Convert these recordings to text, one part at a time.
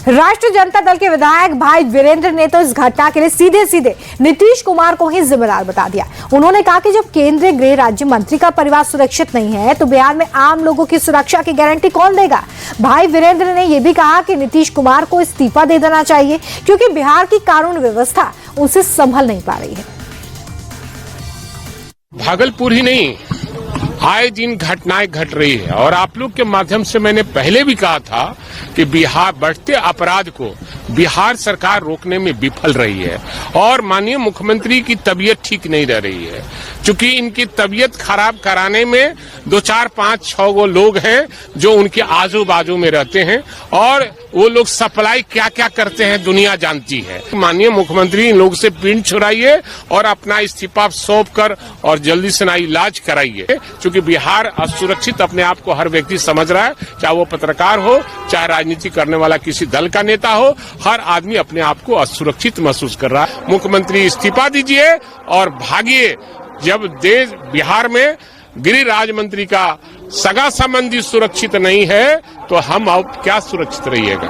राष्ट्रीय जनता दल के विधायक भाई वीरेंद्र ने तो इस घटना के लिए सीधे सीधे नीतीश कुमार को ही जिम्मेदार बता दिया। उन्होंने कहा कि जब केंद्रीय गृह राज्य मंत्री का परिवार सुरक्षित नहीं है तो बिहार में आम लोगों की सुरक्षा की गारंटी कौन देगा। भाई वीरेंद्र ने यह भी कहा कि नीतीश कुमार को इस्तीफा दे देना चाहिए क्योंकि बिहार की कानून व्यवस्था उसे संभल नहीं पा रही है। भागलपुर ही नहीं, आए दिन घटनाएं घट रही है और आप लोग के माध्यम से मैंने पहले भी कहा था कि बिहार बढ़ते अपराध को बिहार सरकार रोकने में विफल रही है और माननीय मुख्यमंत्री की तबीयत ठीक नहीं रह रही है। क्योंकि इनकी तबीयत खराब कराने में 2, 4, 5, 6 लोग हैं जो उनके आजू बाजू में रहते हैं और वो लोग सप्लाई क्या क्या करते हैं दुनिया जानती है। माननीय मुख्यमंत्री इन लोग से पिंड छुड़ाइए और अपना इस्तीफा सौंप कर और जल्दी से ना इलाज कराइए, क्योंकि बिहार असुरक्षित अपने आप को हर व्यक्ति समझ रहा है, चाहे वो पत्रकार हो, चाहे राजनीति करने वाला किसी दल का नेता हो, हर आदमी अपने आप को असुरक्षित महसूस कर रहा है। मुख्यमंत्री इस्तीफा दीजिए और भागिए। जब देश बिहार में गृह राज्य मंत्री का सगा संबंधी सुरक्षित नहीं है तो हम अब क्या सुरक्षित रहिएगा।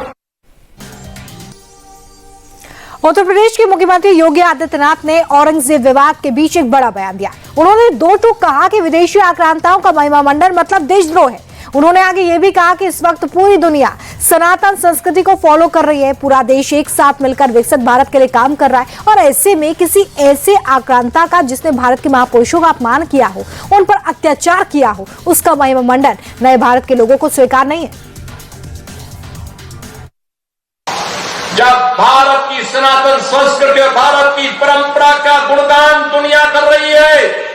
उत्तर प्रदेश के मुख्यमंत्री योगी आदित्यनाथ ने औरंगजेब विवाद के बीच एक बड़ा बयान दिया। उन्होंने दो टूक कहा कि विदेशी आक्रांताओं का महिमा मंडन मतलब देशद्रोह है। उन्होंने आगे ये भी कहा कि इस वक्त पूरी दुनिया सनातन संस्कृति को फॉलो कर रही है, पूरा देश एक साथ मिलकर विकसित भारत के लिए काम कर रहा है और ऐसे में किसी ऐसे आक्रांता का जिसने भारत के महापुरुषों का अपमान किया हो, उन पर अत्याचार किया हो, उसका महिमा मंडन नए भारत के लोगों को स्वीकार नहीं है। जब भारत की सनातन संस्कृति और भारत की परंपरा का गुणगान दुनिया कर रही है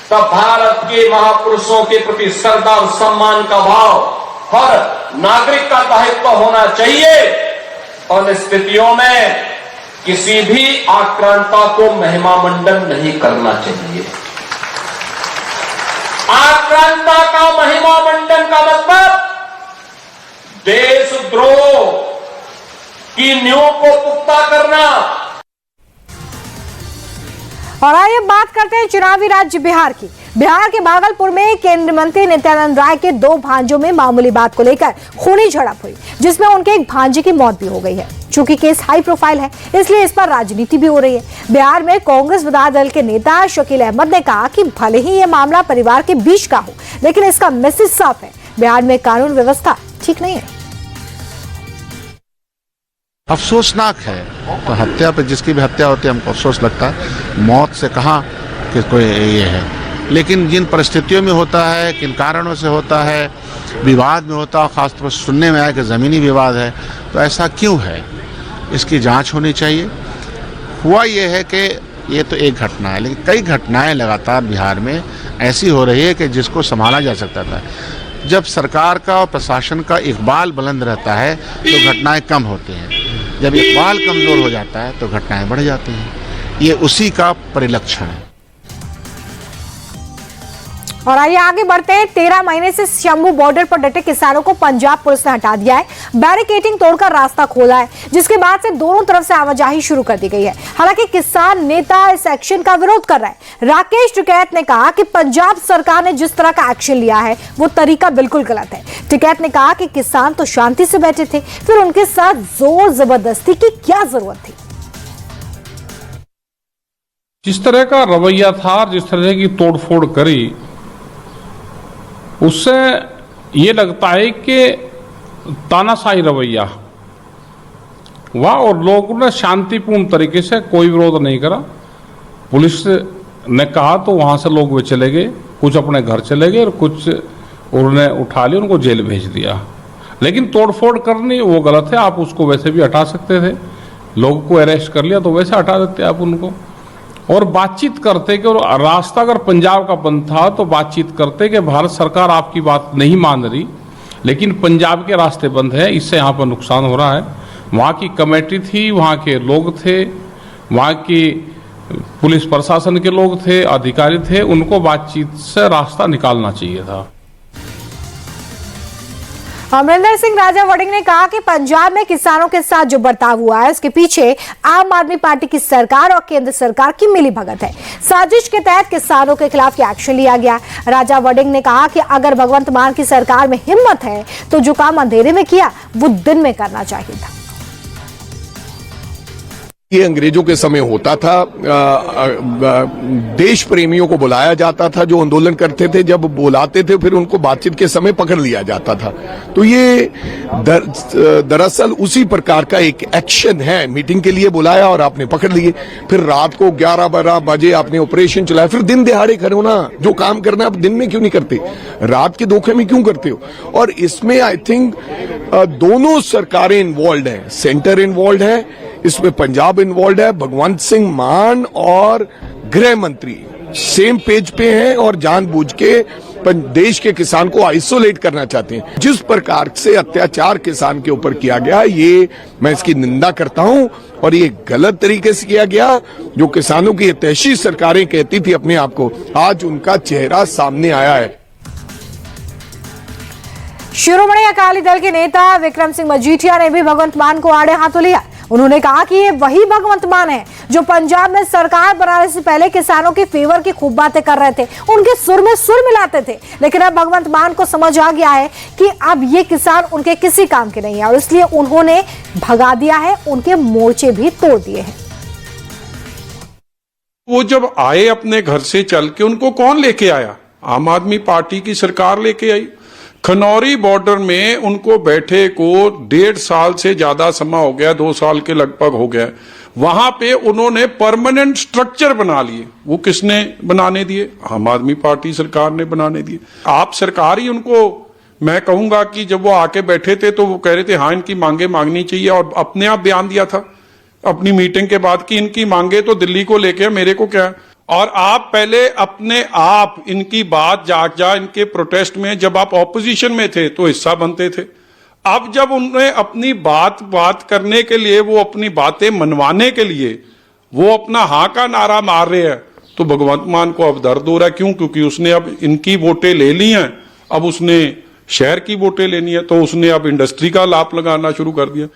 तब भारत के महापुरुषों के प्रति श्रद्धा और सम्मान का भाव हर नागरिक का दायित्व होना चाहिए और इन स्थितियों में किसी भी आक्रांता को महिमा मंडन नहीं करना चाहिए। आक्रांता का महिमा मंडन का मतलब देशद्रोह की नींव को पुख्ता करना। और आइए बात करते हैं चुनावी राज्य बिहार की। बिहार के भागलपुर में केंद्रीय मंत्री नित्यानंद राय के 2 भांजों में मामूली बात को लेकर खूनी झड़प हुई, जिसमें उनके एक भांजे की मौत भी हो गई है। चूंकि केस हाई प्रोफाइल है इसलिए इस पर राजनीति भी हो रही है। बिहार में कांग्रेस विधायक दल के नेता शकील अहमद ने कहा कि भले ही यह मामला परिवार के बीच का हो, लेकिन इसका मैसेज साफ है, बिहार में कानून व्यवस्था ठीक नहीं है। अफसोसनाक है तो हत्या पे जिसकी भी हत्या होती है हमको अफसोस लगता है। मौत से कहाँ कि कोई ये है, लेकिन जिन परिस्थितियों में होता है, किन कारणों से होता है, विवाद में होता है, खासतौर पर सुनने में आया कि ज़मीनी विवाद है, तो ऐसा क्यों है, इसकी जांच होनी चाहिए। हुआ ये है कि ये तो एक घटना है, लेकिन कई घटनाएं लगातार बिहार में ऐसी हो रही है कि जिसको संभाला जा सकता था। जब सरकार का और प्रशासन का इकबाल बुलंद रहता है तो घटनाएं कम होती हैं, जब इकबाल कमजोर हो जाता है तो घटनाएं बढ़ जाती हैं। ये उसी का परिलक्षण है। और आइए आगे बढ़ते हैं। 13 महीने से शंभू बॉर्डर पर डटे किसानों को पंजाब पुलिस ने हटा दिया है। बैरिकेडिंग तोड़कर रास्ता खोला है, जिसके बाद से दोनों तरफ से आवाजाही शुरू कर दी गई है। हालांकि किसान नेता इस एक्शन का विरोध कर रहे हैं। राकेश टिकैत ने कहा कि पंजाब सरकार ने जिस तरह का एक्शन लिया है वो तरीका बिल्कुल गलत है। टिकैत ने कहा कि किसान तो शांति से बैठे थे, फिर उनके साथ जोर जबरदस्ती की क्या जरूरत थी। जिस तरह का रवैया था, जिस तरह की तोड़फोड़ करी, उससे ये लगता है कि तानाशाही रवैया हुआ और लोगों ने शांतिपूर्ण तरीके से कोई विरोध नहीं करा। पुलिस ने कहा तो वहाँ से लोग वे चले गए, कुछ अपने घर चले गए और कुछ उन्होंने उठा लिया, उनको जेल भेज दिया। लेकिन तोड़फोड़ करनी वो गलत है। आप उसको वैसे भी हटा सकते थे, लोगों को अरेस्ट कर लिया तो वैसे हटा देते आप उनको, और बातचीत करते कि और रास्ता अगर पंजाब का बंद था तो बातचीत करते कि भारत सरकार आपकी बात नहीं मान रही, लेकिन पंजाब के रास्ते बंद है, इससे यहाँ पर नुकसान हो रहा है। वहाँ की कमेटी थी, वहाँ के लोग थे, वहाँ की पुलिस प्रशासन के लोग थे, अधिकारी थे, उनको बातचीत से रास्ता निकालना चाहिए था। अमरिंदर सिंह राजा वड़िंग ने कहा कि पंजाब में किसानों के साथ जो बर्ताव हुआ है उसके पीछे आम आदमी पार्टी की सरकार और केंद्र सरकार की मिलीभगत है। साजिश के तहत किसानों के खिलाफ ये एक्शन लिया गया। राजा वड़िंग ने कहा कि अगर भगवंत मान की सरकार में हिम्मत है तो जो काम अंधेरे में किया वो दिन में करना चाहिए था। ये अंग्रेजों के समय होता था। देश प्रेमियों को बुलाया जाता था जो आंदोलन करते थे, जब बुलाते थे फिर उनको बातचीत के समय पकड़ लिया जाता था। तो ये दरअसल उसी प्रकार का एक एक्शन है। मीटिंग के लिए बुलाया और आपने पकड़ लिए, फिर रात को 11-12 बजे आपने ऑपरेशन चलाया, फिर दिन दिहाड़े करो ना। जो काम करना आप दिन में क्यों नहीं करते, रात के धोखे में क्यों करते हो? और इसमें आई थिंक दोनों सरकारें इन्वॉल्व हैं, सेंटर इन्वॉल्व है, इसमें पंजाब इन्वॉल्व है। भगवंत सिंह मान और गृह मंत्री सेम पेज पे हैं और जानबूझ के देश के किसान को आइसोलेट करना चाहते हैं। जिस प्रकार से अत्याचार किसान के ऊपर किया गया, ये मैं इसकी निंदा करता हूं और ये गलत तरीके से किया गया। जो किसानों की हितैषी सरकारें कहती थी अपने आप को, आज उनका चेहरा सामने आया है। शिरोमणि अकाली दल के नेता विक्रम सिंह मजीठिया ने भी भगवंत मान को आड़े हाथों लिया। उन्होंने कहा कि ये वही भगवंत मान है जो पंजाब में सरकार बनाने से पहले किसानों के फेवर की खूब बातें कर रहे थे, उनके सुर में सुर मिलाते थे। लेकिन अब भगवंत मान को समझ आ गया है कि अब ये किसान उनके किसी काम के नहीं है और इसलिए उन्होंने भगा दिया है, उनके मोर्चे भी तोड़ दिए हैं। वो जब आए अपने घर से चल के, उनको कौन लेके आया? आम आदमी पार्टी की सरकार लेके आई। खनौरी बॉर्डर में उनको बैठे को 1.5 साल से ज्यादा समय हो गया, 2 साल के लगभग हो गया। वहां पे उन्होंने परमानेंट स्ट्रक्चर बना लिए। वो किसने बनाने दिए? आम आदमी पार्टी सरकार ने बनाने दिए। आप सरकार ही उनको, मैं कहूंगा कि जब वो आके बैठे थे तो वो कह रहे थे हाँ इनकी मांगे मांगनी चाहिए, और अपने आप बयान दिया था अपनी मीटिंग के बाद कि इनकी मांगे तो दिल्ली को लेके, मेरे को क्या। और आप पहले अपने आप इनकी बात जा इनके प्रोटेस्ट में, जब आप ऑपोजिशन में थे तो हिस्सा बनते थे। अब जब उन्हें अपनी बात करने के लिए, वो अपनी बातें मनवाने के लिए वो अपना हाँ का नारा मार रहे हैं, तो भगवंत मान को अब दर्द हो रहा है। क्यों? क्योंकि उसने अब इनकी वोटें ले ली हैं, अब उसने शहर की वोटें लेनी है, तो उसने अब इंडस्ट्री का लाभ लगाना शुरू कर दिया।